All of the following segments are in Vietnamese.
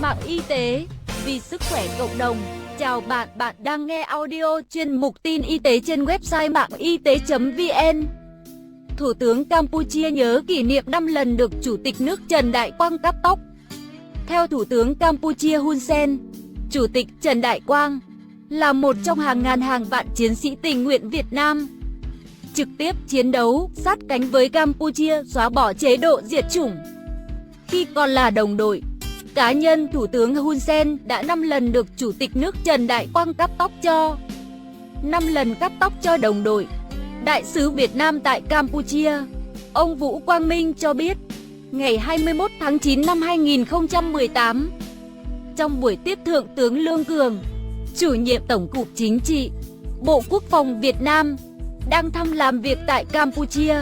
mạng y tế, vì sức khỏe cộng đồng. Chào bạn, bạn đang nghe audio chuyên mục tin y tế trên website mạng y tế.vn. Thủ tướng Campuchia nhớ kỷ niệm 5 lần được Chủ tịch nước Trần Đại Quang cắt tóc. Theo Thủ tướng Campuchia Hun Sen, Chủ tịch Trần Đại Quang là một trong hàng ngàn hàng vạn chiến sĩ tình nguyện Việt Nam trực tiếp chiến đấu sát cánh với Campuchia xóa bỏ chế độ diệt chủng. Khi còn là đồng đội, cá nhân Thủ tướng Hun Sen đã 5 lần được Chủ tịch nước Trần Đại Quang cắt tóc cho. 5 lần cắt tóc cho đồng đội. Đại sứ Việt Nam tại Campuchia, ông Vũ Quang Minh cho biết, ngày 21 tháng 9 năm 2018, trong buổi tiếp Thượng tướng Lương Cường, chủ nhiệm Tổng cục Chính trị, Bộ Quốc phòng Việt Nam, đang thăm làm việc tại Campuchia,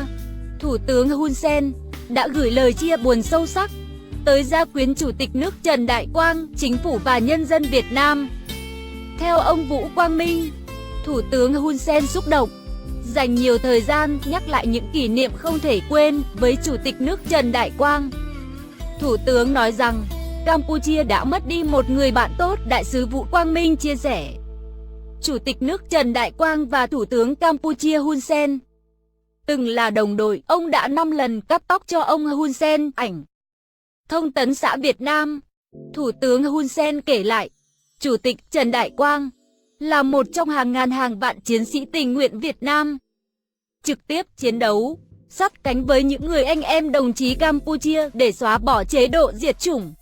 Thủ tướng Hun Sen đã gửi lời chia buồn sâu sắc tới gia quyến Chủ tịch nước Trần Đại Quang, Chính phủ và nhân dân Việt Nam. Theo ông Vũ Quang Minh, Thủ tướng Hun Sen xúc động, dành nhiều thời gian nhắc lại những kỷ niệm không thể quên với Chủ tịch nước Trần Đại Quang. Thủ tướng nói rằng, Campuchia đã mất đi một người bạn tốt. Đại sứ Vũ Quang Minh chia sẻ, Chủ tịch nước Trần Đại Quang và Thủ tướng Campuchia Hun Sen từng là đồng đội. Ông đã 5 lần cắt tóc cho ông Hun Sen. Ảnh Thông tấn xã Việt Nam, Thủ tướng Hun Sen kể lại, Chủ tịch Trần Đại Quang là một trong hàng ngàn hàng vạn chiến sĩ tình nguyện Việt Nam trực tiếp chiến đấu sát cánh với những người anh em đồng chí Campuchia để xóa bỏ chế độ diệt chủng.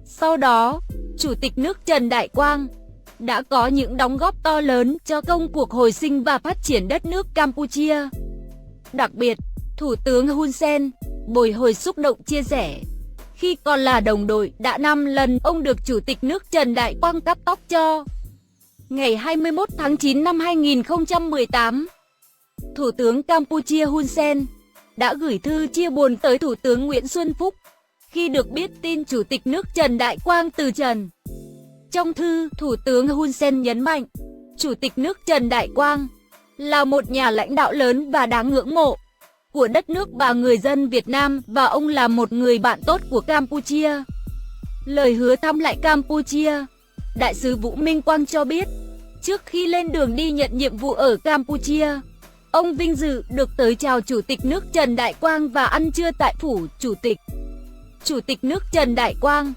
Sau đó, Chủ tịch nước Trần Đại Quang đã có những đóng góp to lớn cho công cuộc hồi sinh và phát triển đất nước Campuchia. Đặc biệt, Thủ tướng Hun Sen bồi hồi xúc động chia sẻ, khi còn là đồng đội đã 5 lần ông được Chủ tịch nước Trần Đại Quang cắt tóc cho. Ngày 21 tháng 9 năm 2018, Thủ tướng Campuchia Hun Sen đã gửi thư chia buồn tới Thủ tướng Nguyễn Xuân Phúc khi được biết tin Chủ tịch nước Trần Đại Quang từ trần. Trong thư, Thủ tướng Hun Sen nhấn mạnh, Chủ tịch nước Trần Đại Quang là một nhà lãnh đạo lớn và đáng ngưỡng mộ của đất nước và người dân Việt Nam, và ông là một người bạn tốt của Campuchia. Lời hứa thăm lại Campuchia, Đại sứ Vũ Minh Quang cho biết, trước khi lên đường đi nhận nhiệm vụ ở Campuchia, ông vinh dự được tới chào Chủ tịch nước Trần Đại Quang và ăn trưa tại phủ Chủ tịch. Chủ tịch nước Trần Đại Quang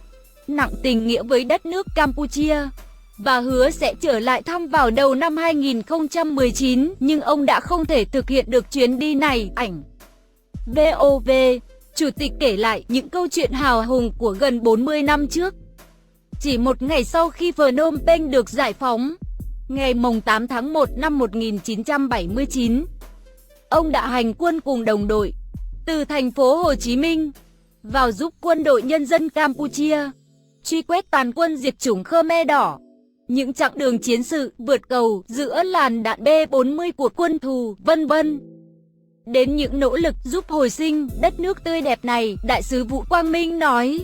nặng tình nghĩa với đất nước Campuchia và hứa sẽ trở lại thăm vào đầu năm 2019, nhưng ông đã không thể thực hiện được chuyến đi này. Ảnh VOV, Chủ tịch kể lại những câu chuyện hào hùng của gần 40 năm trước. Chỉ một ngày sau khi Phnom Penh được giải phóng, ngày 8 tháng 1 năm 1979, ông đã hành quân cùng đồng đội từ thành phố Hồ Chí Minh vào giúp Quân đội Nhân dân Campuchia truy quét tàn quân diệt chủng Khmer Đỏ. Những chặng đường chiến sự vượt cầu giữa làn đạn B-40 của quân thù, vân vân. Đến những nỗ lực giúp hồi sinh đất nước tươi đẹp này, Đại sứ Vũ Quang Minh nói.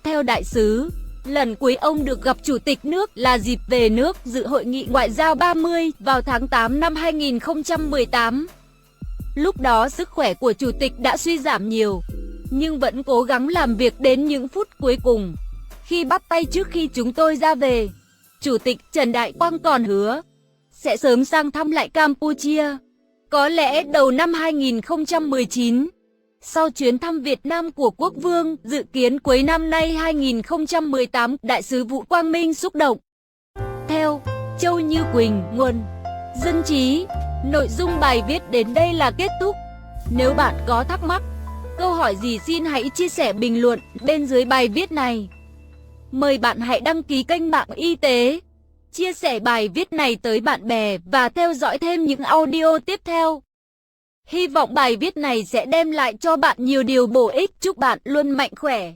Theo đại sứ, lần cuối ông được gặp Chủ tịch nước là dịp về nước dự hội nghị ngoại giao 30 vào tháng 8 năm 2018. Lúc đó sức khỏe của Chủ tịch đã suy giảm nhiều, nhưng vẫn cố gắng làm việc đến những phút cuối cùng. Khi bắt tay trước khi chúng tôi ra về, Chủ tịch Trần Đại Quang còn hứa sẽ sớm sang thăm lại Campuchia, có lẽ đầu năm 2019. Sau chuyến thăm Việt Nam của Quốc vương dự kiến cuối năm nay 2018, Đại sứ Vũ Quang Minh xúc động. Theo Châu Như Quỳnh, nguồn Dân trí, nội dung bài viết đến đây là kết thúc. Nếu bạn có thắc mắc, câu hỏi gì xin hãy chia sẻ bình luận bên dưới bài viết này. Mời bạn hãy đăng ký kênh Mạng Y tế, chia sẻ bài viết này tới bạn bè và theo dõi thêm những audio tiếp theo. Hy vọng bài viết này sẽ đem lại cho bạn nhiều điều bổ ích. Chúc bạn luôn mạnh khỏe.